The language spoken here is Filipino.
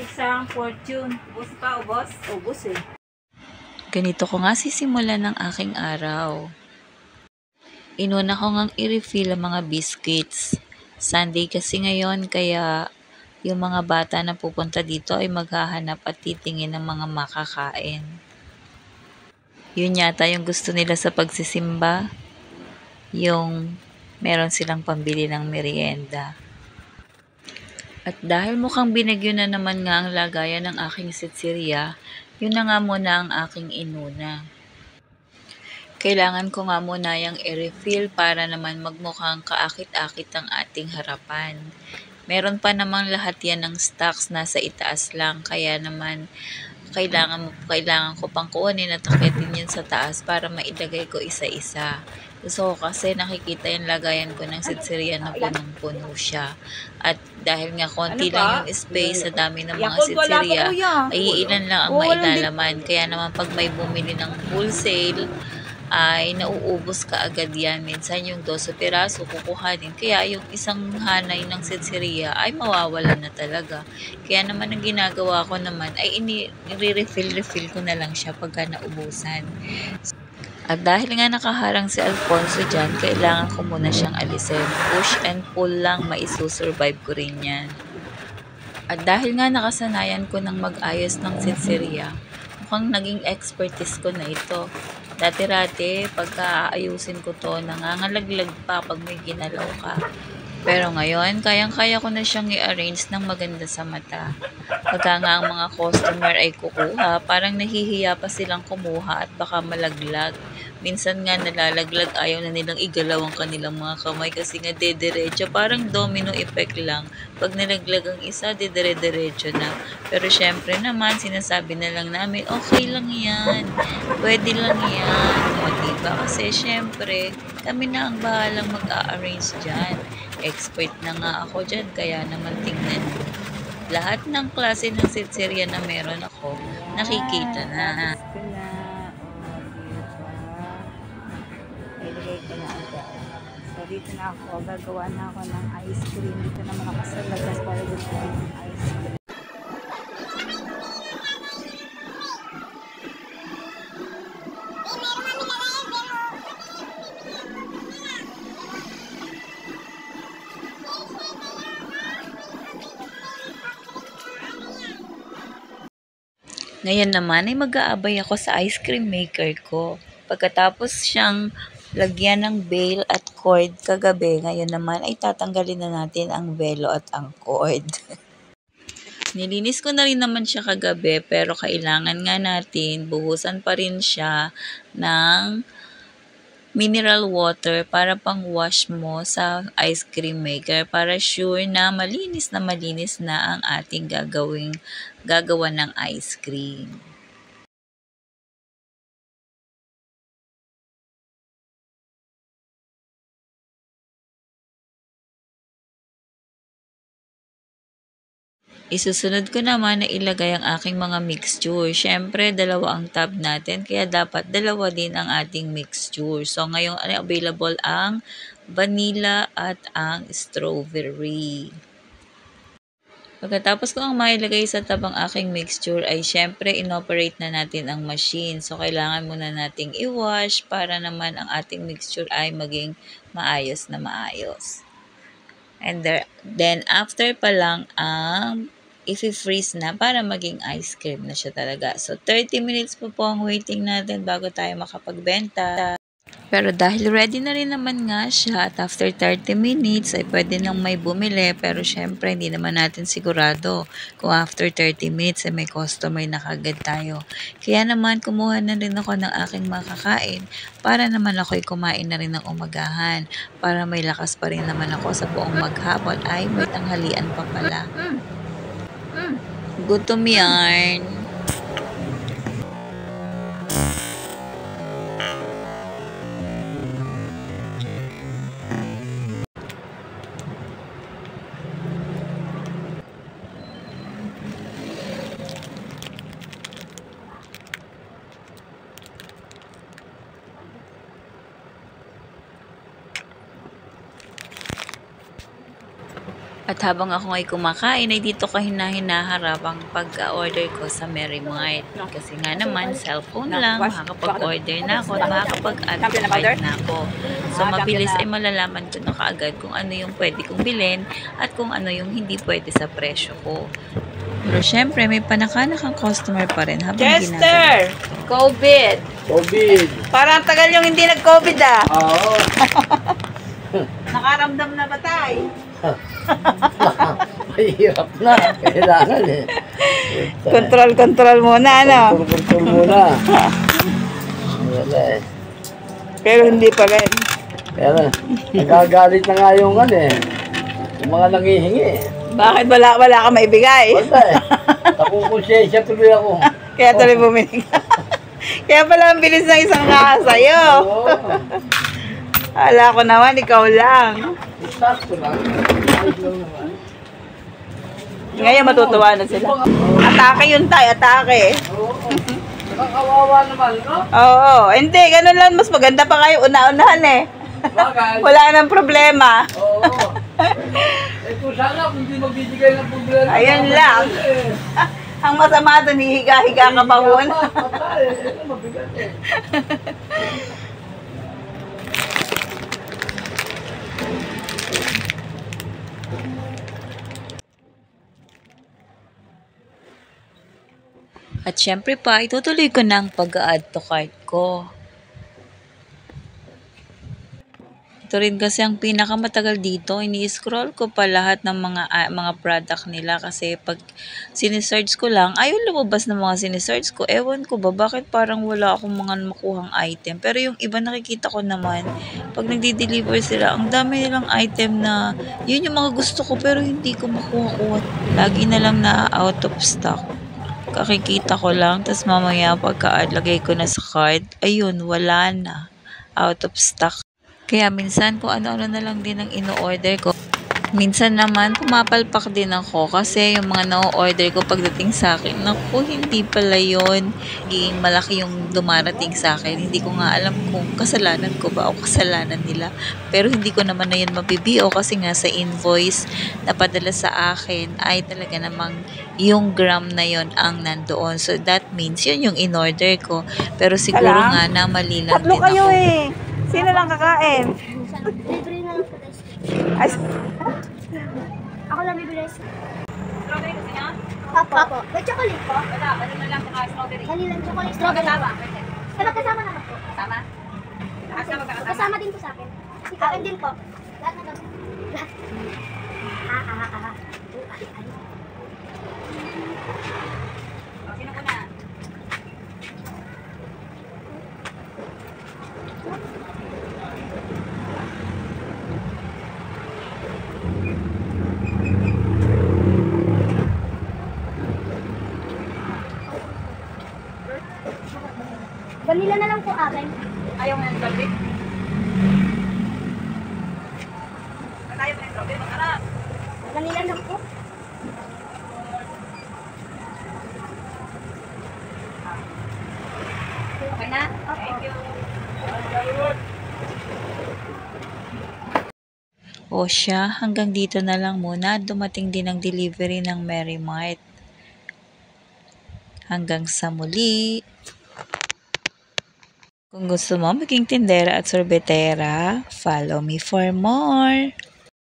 isang fortune. Ubus pa, ubos? Ubos eh. Ganito ko nga sisimulan ng aking araw. Inuna ko ngang i-refill ang mga biscuits. Sunday kasi ngayon, kaya yung mga bata na pupunta dito ay maghahanap at titingin ng mga makakain. Yun yata yung gusto nila sa pagsisimba, yung meron silang pambili ng merienda. At dahil mukhang binagyo na naman nga ang lagayan ng aking sitsirya, yun na nga muna ang aking inuna. Kailangan ko nga muna yung i-refill para naman magmukhang kaakit-akit ang ating harapan. Meron pa namang lahat yan ng stocks nasa itaas lang, kaya naman kailangan ko pang kuhanin at akitin yun sa taas para mailagay ko isa-isa. So, kasi nakikita yung lagayan ko ng sitsirya na punong-puno siya. At dahil nga konti lang yung space sa dami ng mga sitsirya, ay ilan lang ang mailalaman. Kaya naman pag may bumili ng wholesale, ay nauubos ka agad yan. Minsan yung 12 piraso kukuhanin. Kaya yung isang hanay ng sitsiriya ay mawawalan na talaga. Kaya naman ang ginagawa ko naman ay i-refill ko na lang siya pagka naubusan. At dahil nga nakaharang si Alfonso dyan, kailangan ko muna siyang alisin. Push and pull lang, maisusurvive ko rin yan. At dahil nga nakasanayan ko ng mag-ayos ng sitsiriya, mukhang naging expertise ko na ito. Dati-rati, pagka aayusin ko to, nangangalaglag pa pag may ginalaw ka. Pero ngayon, kayang-kaya ko na siyang i-arrange ng maganda sa mata. Pagka nga ang mga customer ay kukuha, parang nahihiya pa silang kumuha at baka malaglag. Minsan nga nalalaglag, ayaw na nilang igalaw ang kanilang mga kamay kasi nga dederecho. Parang domino effect lang. Pag nalaglag ang isa, dedere-derecho na. Pero syempre naman, sinasabi na lang namin, okay lang yan. Pwede lang yan. O diba? Kasi syempre, kami na ang bahalang mag-a-arrange dyan. Expert na nga ako dyan, kaya naman tingnan mo. Lahat ng klase ng sitsirya na meron ako, nakikita na. Ilagay ko na agad. So, dito na ako. Gagawa na ako ng ice cream. Dito naman ako sa labas para gusto ng ice cream. Ngayon naman ay mag-aabay ako sa ice cream maker ko. Pagkatapos siyang lagyan ng bail at cord kagabi, ngayon naman ay tatanggalin na natin ang velo at ang cord. Nilinis ko na rin naman siya kagabi, pero kailangan nga natin buhusan pa rin siya ng mineral water para pang wash mo sa ice cream maker para sure na malinis na ang ating gagawa ng ice cream. Isusunod ko naman na ilagay ang aking mga mixture. Siyempre, dalawa ang tab natin, kaya dapat dalawa din ang ating mixture. So, ngayon ay available ang vanilla at ang strawberry. Pagkatapos ko ang mailagay sa tab ang aking mixture, ay siyempre inoperate na natin ang machine. So, kailangan muna nating i-wash para naman ang ating mixture ay maging maayos na maayos. And then, after pa lang ang i-freeze na para maging ice cream na siya talaga. So, 30 minutes po ang waiting natin bago tayo makapagbenta. Pero dahil ready na rin naman nga siya at after 30 minutes ay pwede nang may bumili. Pero syempre, hindi naman natin sigurado kung after 30 minutes ay may customer na kagad tayo. Kaya naman, kumuha na rin ako ng aking makakain para naman ako'y kumain na rin ng umagahan. Para may lakas pa rin naman ako sa buong maghapon ay may tanghalian pa pala. Gutom yarn. At habang ako ay kumakain, ay dito ko hinaharap ang pag-order ko sa Mary Mart. Kasi nga naman, cellphone lang, makakapag-order na ako at makakapag-add to cart na ako. So, mabilis ay malalaman ko na kaagad kung ano yung pwede kong bilhin at kung ano yung hindi pwede sa presyo ko. Pero syempre, may panakanakang customer pa rin habang Chester! COVID! COVID. Parang tagal yung hindi nag-COVID ah. Oo. Nakaramdam na ba tayo? Mahirap na. Kailangan eh. Control muna, ano? Kontrol muna. Wala eh. Pero hindi pa rin. Pero nagagalit na nga yung ano eh. Yung mga nangihingi. Bakit wala ka maibigay? Wala eh. Nakukonsensya tuloy ako. Kaya tuloy bumili ka. Kaya pala ang bilis ng isang sa'yo. Oo. Ala ko naman, ikaw lang. Sakto lang. Ayos lang naman. Ngayon matutuwa na sila. Atake yun tayo, atake. Oo. Nakakawawa naman, no? Oo, hindi, ganun lang. Mas maganda pa kayo una-unahan eh. Bakit? Wala nang problema. Oo. Eh kung sana kung hindi magbibigay ng problema. Ayun lang. Ang masama doon, hihiga-higa ka pa muna. Ito mabigat eh. At syempre pa, itutuloy ko na ang pag-add to cart ko. Ito rin kasi ang pinakamatagal dito. Ini-scroll ko pa lahat ng mga product nila kasi pag sinesearch ko lang, ayaw lumabas ng mga sinesearch ko. Ewan ko ba, bakit parang wala akong mga makuhang item. Pero yung iba nakikita ko naman, pag nagdi-deliver sila, ang dami nilang item na yun yung mga gusto ko pero hindi ko makuha-kuha. Lagi na lang na out of stock. Kakikita ko lang, tas mamaya pagka-add, lagay ko na sa cart, ayun, wala na. Out of stock. Kaya minsan kung ano-ano na lang din ang ino-order ko. Minsan naman pumapalpak din ako kasi yung mga na-order ko pagdating sa akin, naku, hindi pala yun. Naging malaki yung dumarating sa akin. Hindi ko nga alam kung kasalanan ko ba o kasalanan nila. Pero hindi ko naman na yun mabibio kasi nga sa invoice na padala sa akin ay talaga namang yung gram na yun ang nandoon. So that means yun yung in-order ko. Pero siguro nga na mali lang din kayo ako. eh. Sino lang kakain? Libre na lang po guys. Ay, Ako lang bibili. strawberry kasi nga? Papa. May chocolate po? Wala, vanilla lang saka strawberry. Kanilang chocolate strawberry. Ay, magkasama naman po. Tama? Magkasama din po sa akin. Akin din po. Lahat na lang. Lahat. Sino ko na? Vanilla na lang po akin. Ayaw mo ng strawberry? Ayaw mo ng strawberry, masarap. Vanilla lang po. Okay na? Thank you. O siya, hanggang dito na lang muna. Dumating din ang delivery ng Mary Mart. Hanggang sa muli. Kung gusto mo maging tindera at sorbetera, follow me for more.